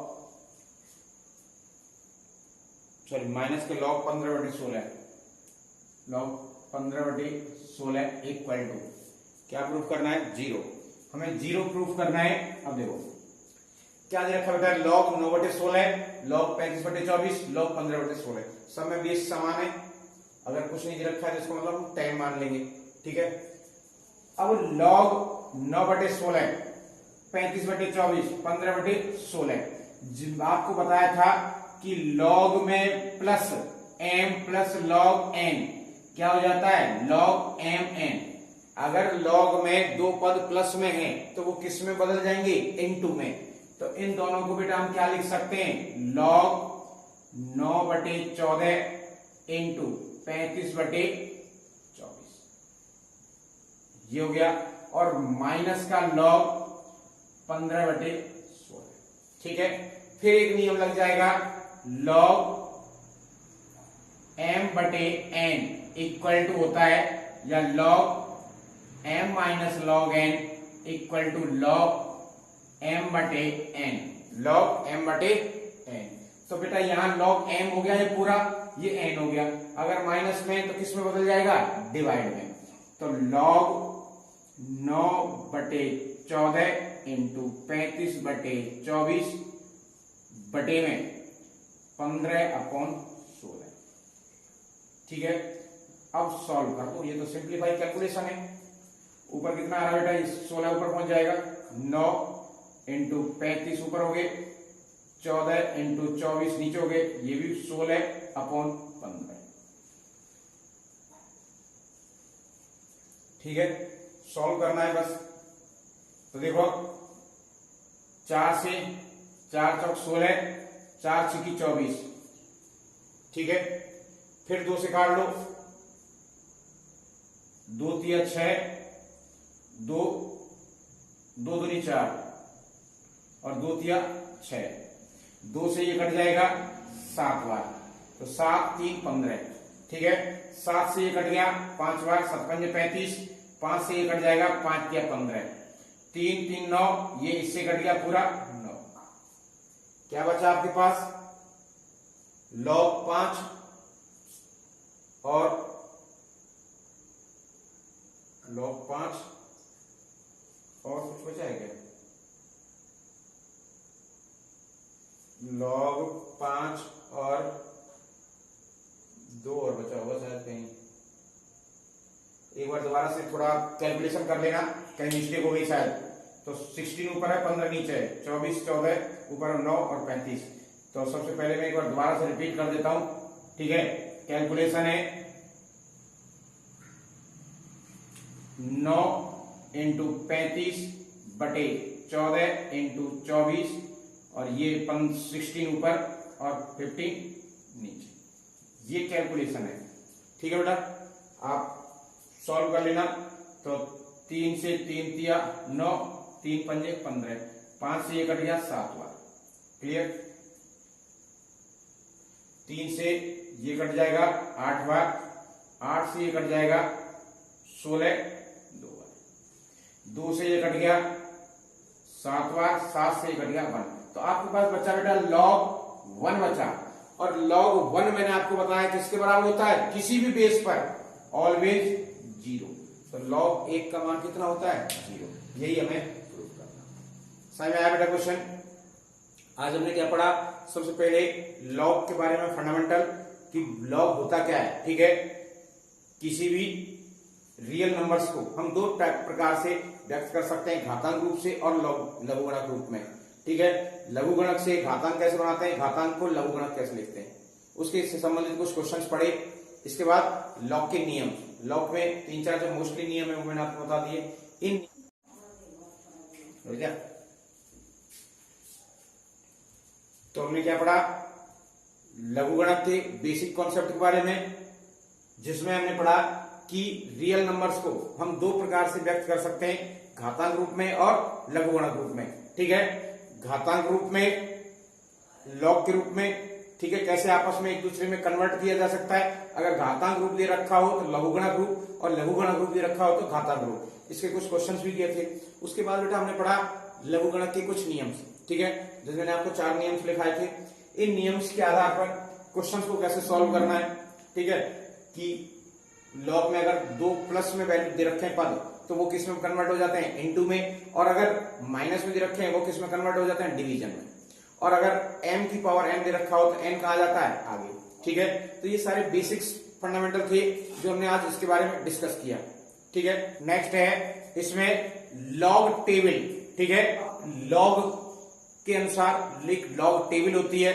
minus के log 15/16, log 15/16 इक्वल टू क्या प्रूफ करना है 0। हमें 0 प्रूफ करना है। अब देखो क्या दे रखा बेटा log 9/16, log 35/24, log 15/16, सब में बेस समान है। अगर कुछ नहीं दे रखा है तो इसको मतलब हम 10 मान लेंगे, ठीक है। अब log 9/16, 35/24, 15/16, आपको बताया था कि log में plus m plus log n क्या हो जाता है log mn। अगर log में दो पद प्लस में हैं तो वो किस में बदल जाएंगे इनटू में। तो इन दोनों को बेटा हम क्या लिख सकते हैं log 9/14 इंटू 35/24, ये हो गया। और माइनस का log 15/16, ठीक है। फिर एक नियम लग जाएगा log m/n इक्वल टू होता है या log m minus log n equal to log m/n, log m/n। तो बेटा यहां log m हो गया ये पूरा, ये n हो गया। अगर माइनस में तो किस में बदल जाएगा डिवाइड में। तो log 9/14 इंटू 35/24 बटे में 15/16, ठीक है। अब सॉल्व कर दो, ये तो सिंप्लीफाई कैलकुलेशन है। ऊपर कितना आ रहा है बेटा 16 ऊपर पहुंच जाएगा, 9 इंटू 35 ऊपर हो गए, 14 इंटू 24 नीचे हो गए, ये भी 16/15, ठीक है। सॉल्व करना है बस। तो देखो 4 से 4 चौक 16, 4 छिकी 24, ठीक है। फिर 2 से काट लो, 2 तिया 6, 2 दूनी 4 और 2 तिया 6, 2 से ये कट जाएगा 7 बार, तो 7 3 15, ठीक है। 7 से ये कट गया 5 बार, 7 5 35, 5 से ये कट जाएगा 5 तिया 15, 3 3 9, ये इससे कट गया पूरा 9। क्या बचा आपके पास log 5 और log 5 और कुछ बचा है क्या log 5 और 2 और बचा होगा शायद कहीं। एक बार दोबारा से थोड़ा कैलकुलेशन कर लेना, कहीं मिस्टेक हो गई शायद। तो 16 ऊपर है 15 नीचे है, 24 14 ऊपर 9 और 35। तो सबसे पहले मैं एक बार दोबारा से रिपीट कर देता हूं, ठीक है। कैलकुलेशन है 9 इंटू 35 बटे 14 इंटू 24 और ये 16 ऊपर और 15 नीचे, ये कैलकुलेशन है, ठीक है बेटा। आप सॉल्व कर लेना। तो 3 से 3 तिया 9, 3 पंजे 15, 5 से ये कट गया 7 बार, क्लियर। 3 से ये कट जाएगा 8 बार, 8 से ये कट जाएगा 16 2 बार, 2 से ये कट गया 7 बार, 7 से ये कट गया 1। तो आपके पास बचा बेटा log 1 बचा। और log 1 मैंने आपको बताया किसके बराबर होता है, किसी भी बेस पर ऑलवेज 0। तो log 1 का मान कितना होता है 0। यही हमें प्रूव करना। समझ में आया बेटा क्वेश्चन। आज हमने क्या पढ़ा? सबसे पहले लॉग के बारे में फंडामेंटल, कि लॉग होता क्या है। ठीक है, किसी भी रियल नंबर्स को हम दो प्रकार से व्यक्त कर सकते हैं, घातांक रूप से और लघुगणक रूप में। ठीक है, लघुगणक से घातांक कैसे बनाते हैं, घातांक को लघुगणक कैसे लिखते हैं, उसके से संबंधित कुछ क्वेश्चंस पढ़े। इसके बाद लॉग के नियम, लॉग में 3-4 जो मोस्टली नियम है वो मैंने आपको बता दिए। इन क्या तो हमने क्या पढ़ा? लघुगणक के बेसिक कॉन्सेप्ट के बारे में, जिसमें हमने पढ़ा कि रियल नंबर्स को हम दो प्रकार से व्यक्त कर सकते हैं, घातांक रूप में और लघुगणक रूप में। ठीक है, घातांक रूप में, लॉग के रूप में। ठीक है, कैसे आपस में एक दूसरे में कन्वर्ट किया जा सकता है। अगर घातांक रूप दे रखा हो तो लघुगणक रूप, और लघुगणक रूप दे रखा हो तो घातांक रूप। इसके कुछ क्वेश्चंस भी किए थे। उसके बाद बेटा हमने पढ़ा लघुगणक के कुछ नियम। ठीक है, जैसे मैंने आपको 4 नियम लिखाए थे। इन नियम्स के आधार पर क्वेश्चंस को कैसे सॉल्व करना है। ठीक है, कि लॉग में अगर 2 प्लस में वैल्यू दे रखे हैं पद, तो वो किस में कन्वर्ट हो जाते हैं? इनटू में। और अगर माइनस में दे रखे हैं वो किस में कन्वर्ट हो जाते हैं? डिवीजन में। और अगर m की पावर n दे रखा हो तो n कहा जाता है? आगे। ठीक है, तो ये सारे बेसिक्स फंडामेंटल थे जो हमने आज इसके बारे में डिस्कस किया। ठीक है, नेक्स्ट है इसमें लॉग टेबल। ठीक है, लॉग के अनुसार लॉग टेबल होती है,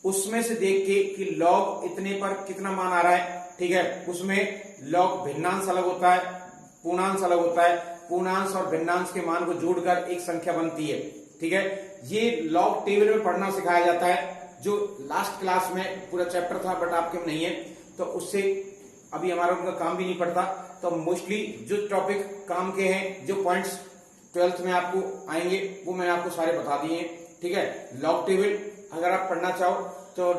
उसमें से देख के कि लॉग इतने पर कितना मान आ रहा है। ठीक है, उसमें लॉग भिन्नांश अलग होता है, पूर्णांश अलग होता है। पूर्णांश और भिन्नांश के मान को जोड़कर एक संख्या बनती है। ठीक है, ये लॉग टेबल में पढ़ना सिखाया जाता है, जो लास्ट क्लास में पूरा चैप्टर था, बट आपके में नहीं है, तो उससे अभी हमारा उनका काम भी नहीं पड़ता। तो मोस्टली जो टॉपिक काम के हैं, जो पॉइंट्स 12th में आपको आएंगे, वो मैंने आपको सारे बता दिए हैं। ठीक है, लॉग टेबल अगर आप पढ़ना चाहो तो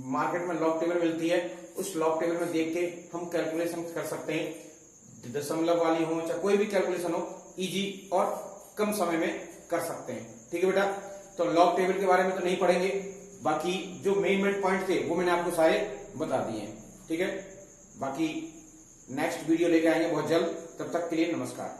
मार्केट में लॉग टेबल मिलती है, उस लॉग टेबल में देख के हम कैलकुलेशन कर सकते हैं। दशमलव वाली हो चाहे कोई भी कैलकुलेशन हो, इजी और कम समय में कर सकते हैं। ठीक है बेटा, तो लॉग टेबल के बारे में तो नहीं पढ़ेंगे, बाकी जो मेन पॉइंट थे वो मैंने आपको सारे बता दिए हैं। ठीक है, बाकी नेक्स्ट वीडियो लेके आएंगे बहुत जल्द, तब तक के लिए नमस्कार।